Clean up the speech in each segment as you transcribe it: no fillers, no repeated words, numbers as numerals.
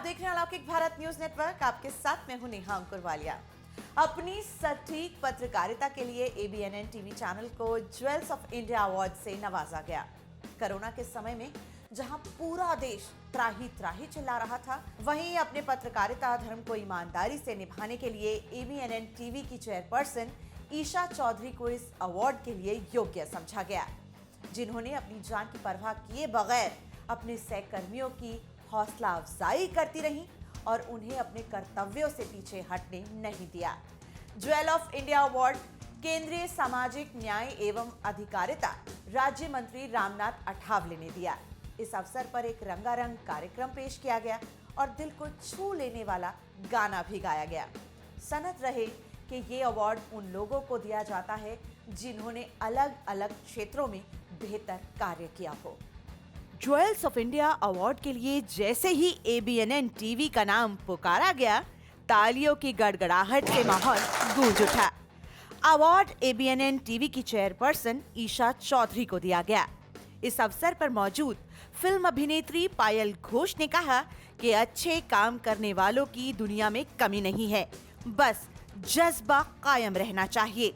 देख रहे हैं अलौकिक भारत न्यूज नेटवर्क। आपके साथ मैं हूं नेहा अंकुरवालिया। अपनी सटीक पत्रकारिता के लिए एबीएनएन टीवी चैनल को ज्वेल्स ऑफ इंडिया अवार्ड से नवाजा गया। कोरोना के समय में जहां पूरा देश त्राही त्राही चिल्ला रहा था, वहीं अपने पत्रकारिता धर्म को ईमानदारी से निभाने के लिए एबीएनएन टीवी की चेयरपर्सन ईशा चौधरी को इस अवार्ड के लिए योग्य समझा गया, जिन्होंने अपनी जान की परवाह किए बगैर अपने सहकर्मियों की हौसला अफजाई करती रहीं और उन्हें अपने कर्तव्यों से पीछे हटने नहीं दिया। ज्वेल ऑफ इंडिया अवार्ड केंद्रीय सामाजिक न्याय एवं अधिकारिता राज्य मंत्री रामनाथ अठावले ने दिया। इस अवसर पर एक रंगारंग कार्यक्रम पेश किया गया और दिल को छू लेने वाला गाना भी गाया गया। सनत रहे कि ये अवार्ड उन लोगों को दिया जाता है जिन्होंने अलग अलग क्षेत्रों में बेहतर कार्य किया हो। ज्वेल्स ऑफ इंडिया अवार्ड के लिए जैसे ही एबीएनएन टीवी का नाम पुकारा गया, तालियों की गड़गड़ाहट से माहौल गूंज उठा। अवार्ड एबीएनएन टीवी की चेयरपर्सन ईशा चौधरी को दिया गया। इस अवसर पर मौजूद फिल्म अभिनेत्री पायल घोष ने कहा कि अच्छे काम करने वालों की दुनिया में कमी नहीं है, बस जज्बा कायम रहना चाहिए।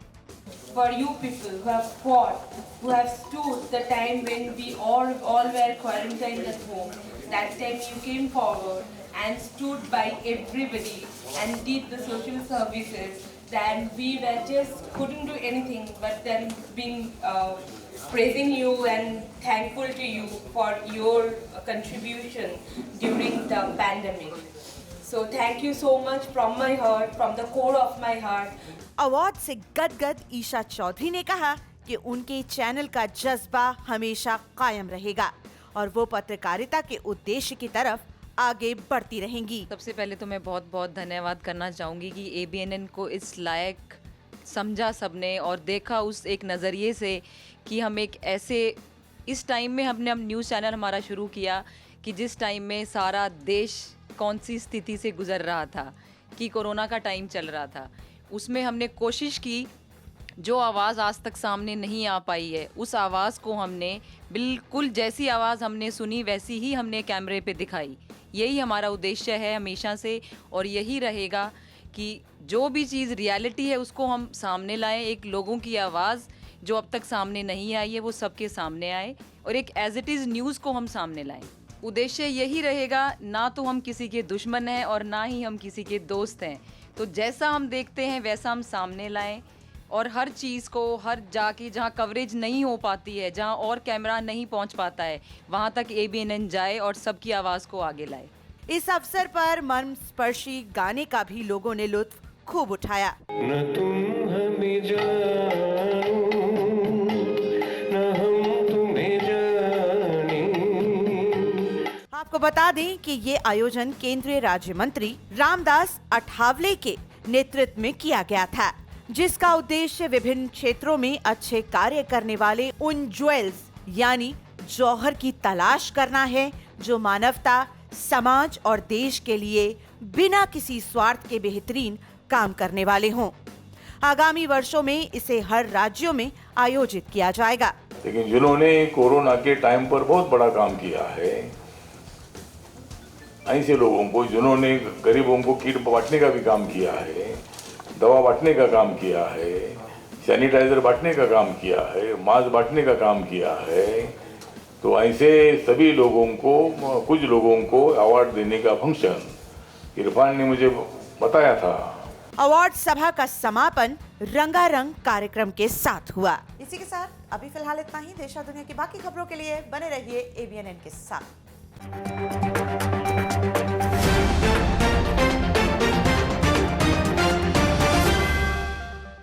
For you people who have fought, who have stood the time when we all were quarantined at home, that time you came forward and stood by everybody and did the social services, then we were just couldn't do anything but then being praising you and thankful to you for your contribution during the pandemic. So thank you so much from my heart, from the core of my heart. Award से गदगद ईशा चौधरी ने कहा कि उनके channel का जज्बा हमेशा कायम रहेगा और वो पत्रकारिता के उद्देश्य की तरफ आगे बढ़ती रहेंगी। सबसे पहले तो मैं बहुत बहुत धन्यवाद करना चाहूँगी कि एबीएनएन को इस लायक समझा सबने और देखा उस एक नज़रिए से कि हम एक ऐसे इस टाइम में हमने अब न्यूज़ चैनल हमारा शुरू किया कि जिस टाइम में सारा देश कौन सी स्थिति से गुजर रहा था, कि कोरोना का टाइम चल रहा था, उसमें हमने कोशिश की जो आवाज़ आज तक सामने नहीं आ पाई है, उस आवाज़ को हमने बिल्कुल जैसी आवाज़ हमने सुनी वैसी ही हमने कैमरे पे दिखाई। यही हमारा उद्देश्य है हमेशा से और यही रहेगा कि जो भी चीज़ रियलिटी है उसको हम सामने लाएं। एक लोगों की आवाज़ जो अब तक सामने नहीं आई है वो सबके सामने आए और एक एज इट इज़ न्यूज़ को हम सामने लाएं। उद्देश्य यही रहेगा, ना तो हम किसी के दुश्मन हैं और ना ही हम किसी के दोस्त हैं। तो जैसा हम देखते हैं वैसा हम सामने लाएं और हर चीज़ को हर जाके जहां कवरेज नहीं हो पाती है, जहां और कैमरा नहीं पहुंच पाता है, वहां तक एबीएनएन जाए और सबकी आवाज़ को आगे लाए। इस अवसर पर मर्मस्पर्शी गाने का भी लोगों ने लुत्फ खूब उठाया। न तुम हमें जानो, न हम तुम्हें जाने। आपको बता दें कि ये आयोजन केंद्रीय राज्य मंत्री रामदास अठावले के नेतृत्व में किया गया था, जिसका उद्देश्य विभिन्न क्षेत्रों में अच्छे कार्य करने वाले उन ज्वेल्स यानी जौहर की तलाश करना है जो मानवता, समाज और देश के लिए बिना किसी स्वार्थ के बेहतरीन काम करने वाले हों। आगामी वर्षों में इसे हर राज्यों में आयोजित किया जाएगा। लेकिन जिन्होंने कोरोना के टाइम पर बहुत बड़ा काम किया है, ऐसे लोगों को जिन्होंने गरीबों को किट बांटने का भी काम किया है, दवा बांटने का काम किया है, सैनिटाइजर बांटने का काम किया है, मास्क बांटने का काम किया है, तो ऐसे सभी लोगों को, कुछ लोगों को अवार्ड देने का फंक्शन इरफान ने मुझे बताया था। अवार्ड सभा का समापन रंगारंग कार्यक्रम के साथ हुआ। इसी के साथ अभी फिलहाल इतना ही। देश और दुनिया की बाकी खबरों के लिए बने रहिए एबीएनएन के साथ।